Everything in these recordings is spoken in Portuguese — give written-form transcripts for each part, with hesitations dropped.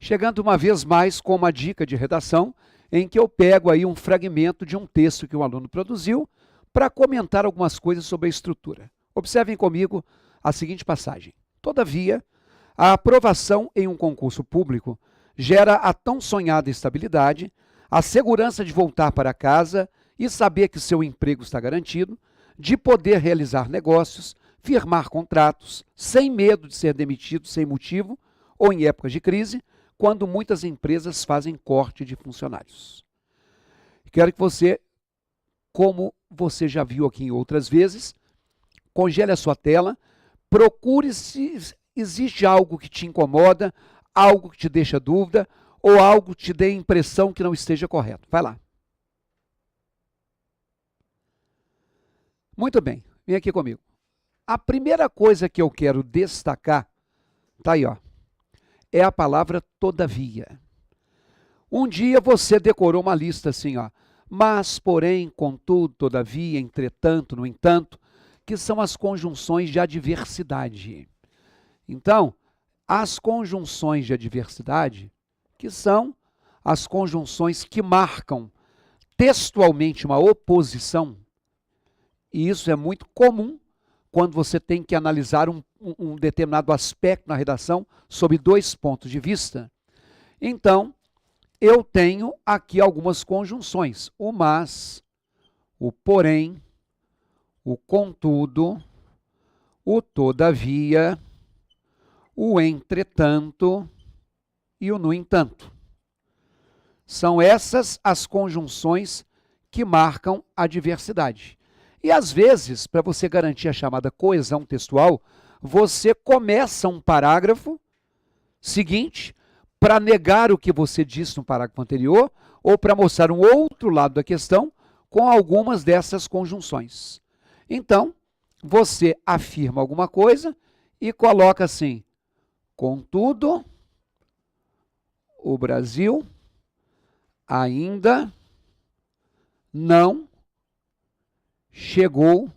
Chegando uma vez mais com uma dica de redação, em que eu pego aí um fragmento de um texto que o aluno produziu para comentar algumas coisas sobre a estrutura. Observem comigo a seguinte passagem. Todavia, a aprovação em um concurso público gera a tão sonhada estabilidade, a segurança de voltar para casa e saber que seu emprego está garantido, de poder realizar negócios, firmar contratos, sem medo de ser demitido sem motivo ou em épocas de crise, quando muitas empresas fazem corte de funcionários. Quero que você, como você já viu aqui em outras vezes, congele a sua tela, procure se existe algo que te incomoda, algo que te deixa dúvida, ou algo que te dê a impressão que não esteja correto. Vai lá. Muito bem, vem aqui comigo. A primeira coisa que eu quero destacar, tá aí, ó, é a palavra todavia. Um dia você decorou uma lista assim, ó, mas, porém, contudo, todavia, entretanto, no entanto, que são as conjunções de adversidade. Então, as conjunções de adversidade, que são as conjunções que marcam textualmente uma oposição, e isso é muito comum quando você tem que analisar um determinado aspecto na redação sob dois pontos de vista. Então, eu tenho aqui algumas conjunções. O mas, o porém, o contudo, o todavia, o entretanto e o no entanto. São essas as conjunções que marcam a diversidade. E às vezes, para você garantir a chamada coesão textual, você começa um parágrafo seguinte para negar o que você disse no parágrafo anterior ou para mostrar um outro lado da questão com algumas dessas conjunções. Então, você afirma alguma coisa e coloca assim: contudo, o Brasil ainda não chegou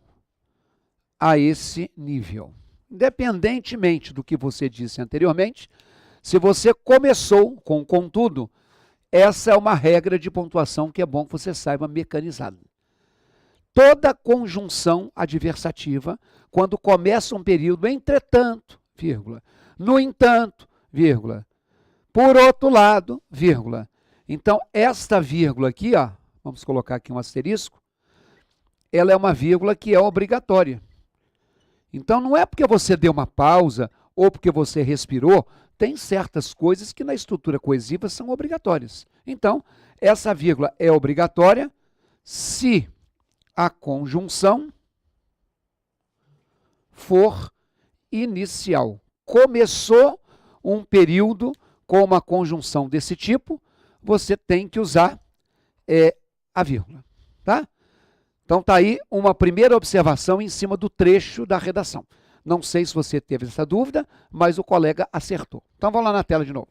a esse nível. Independentemente do que você disse anteriormente, se você começou com contudo, essa é uma regra de pontuação que é bom que você saiba mecanizada. Toda conjunção adversativa, quando começa um período, entretanto, vírgula, no entanto, vírgula, por outro lado, vírgula. Então, esta vírgula aqui, ó, vamos colocar aqui um asterisco, ela é uma vírgula que é obrigatória. Então, não é porque você deu uma pausa ou porque você respirou, tem certas coisas que na estrutura coesiva são obrigatórias. Então, essa vírgula é obrigatória se a conjunção for inicial. Começou um período com uma conjunção desse tipo, você tem que usar a vírgula, tá? Então está aí uma primeira observação em cima do trecho da redação. Não sei se você teve essa dúvida, mas o colega acertou. Então vamos lá na tela de novo.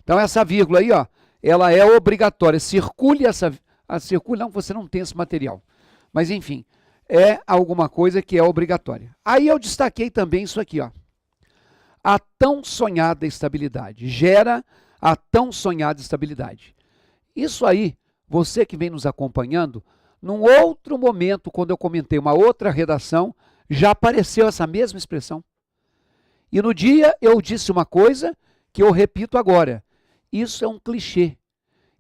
Então essa vírgula aí, ó, ela é obrigatória. Circule essa... circule não, você não tem esse material. Mas enfim, é alguma coisa que é obrigatória. Aí eu destaquei também isso aqui, ó. A tão sonhada estabilidade. Gera a tão sonhada estabilidade. Isso aí, você que vem nos acompanhando, num outro momento, quando eu comentei uma outra redação, já apareceu essa mesma expressão. E no dia eu disse uma coisa que eu repito agora. Isso é um clichê.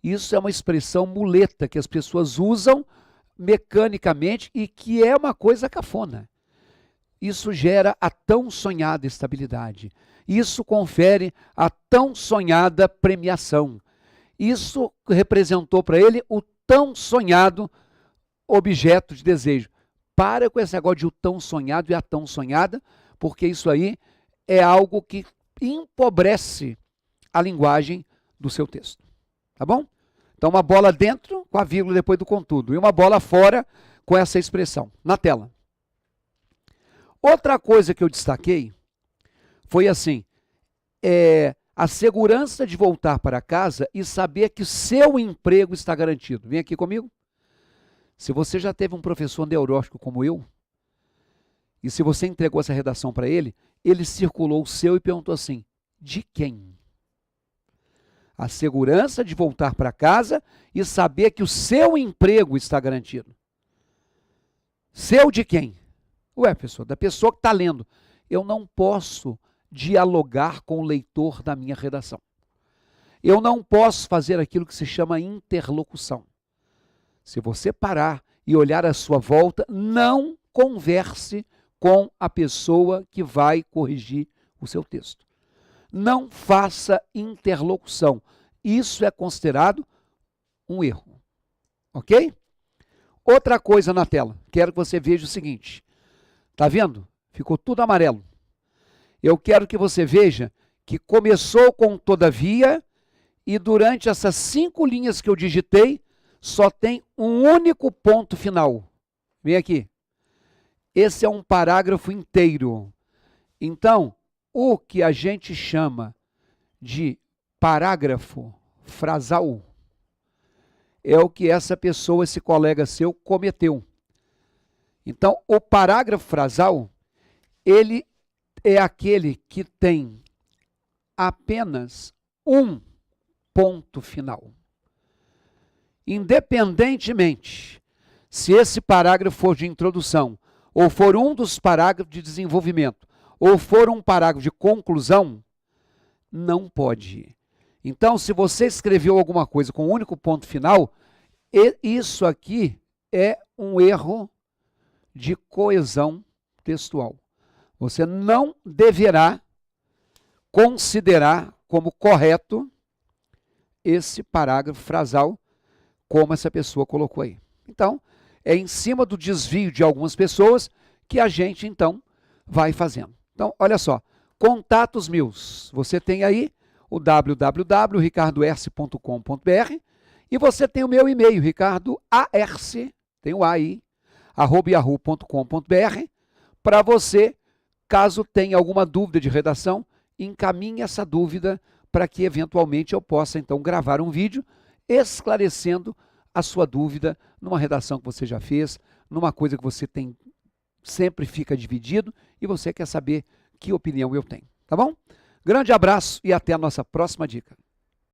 Isso é uma expressão muleta que as pessoas usam mecanicamente e que é uma coisa cafona. Isso gera a tão sonhada estabilidade. Isso confere a tão sonhada premiação. Isso representou para ele o tão sonhado objeto de desejo. Para com esse negócio de o tão sonhado e a tão sonhada, porque isso aí é algo que empobrece a linguagem do seu texto. Tá bom? Então, uma bola dentro com a vírgula depois do contudo e uma bola fora com essa expressão. Na tela. Outra coisa que eu destaquei foi assim, a segurança de voltar para casa e saber que seu emprego está garantido. Vem aqui comigo. Se você já teve um professor neurótico como eu, e se você entregou essa redação para ele, ele circulou o seu e perguntou assim, de quem? A segurança de voltar para casa e saber que o seu emprego está garantido. Seu de quem? Ué, pessoa, da pessoa que está lendo. Eu não posso dialogar com o leitor da minha redação. Eu não posso fazer aquilo que se chama interlocução. Se você parar e olhar à sua volta, não converse com a pessoa que vai corrigir o seu texto. Não faça interlocução. Isso é considerado um erro. Ok? Outra coisa na tela. Quero que você veja o seguinte. Está vendo? Ficou tudo amarelo. Eu quero que você veja que começou com todavia e durante essas 5 linhas que eu digitei, só tem um único ponto final. Vem aqui. Esse é um parágrafo inteiro. Então, o que a gente chama de parágrafo frasal é o que essa pessoa, esse colega seu, cometeu. Então, o parágrafo frasal, ele é aquele que tem apenas um ponto final. Independentemente se esse parágrafo for de introdução, ou for um dos parágrafos de desenvolvimento, ou for um parágrafo de conclusão, não pode. Então, se você escreveu alguma coisa com um único ponto final, isso aqui é um erro de coesão textual. Você não deverá considerar como correto esse parágrafo frasal, como essa pessoa colocou aí. Então, é em cima do desvio de algumas pessoas que a gente, então, vai fazendo. Então, olha só, contatos meus. Você tem aí o www.ricardoerce.com.br e você tem o meu e-mail, ricardoarce, tem o A aí, @yahoo.com.br, para você, caso tenha alguma dúvida de redação, encaminhe essa dúvida para que, eventualmente, eu possa, então, gravar um vídeo esclarecendo a sua dúvida numa redação que você já fez, numa coisa que você tem, sempre fica dividido e você quer saber que opinião eu tenho, tá bom? Grande abraço e até a nossa próxima dica.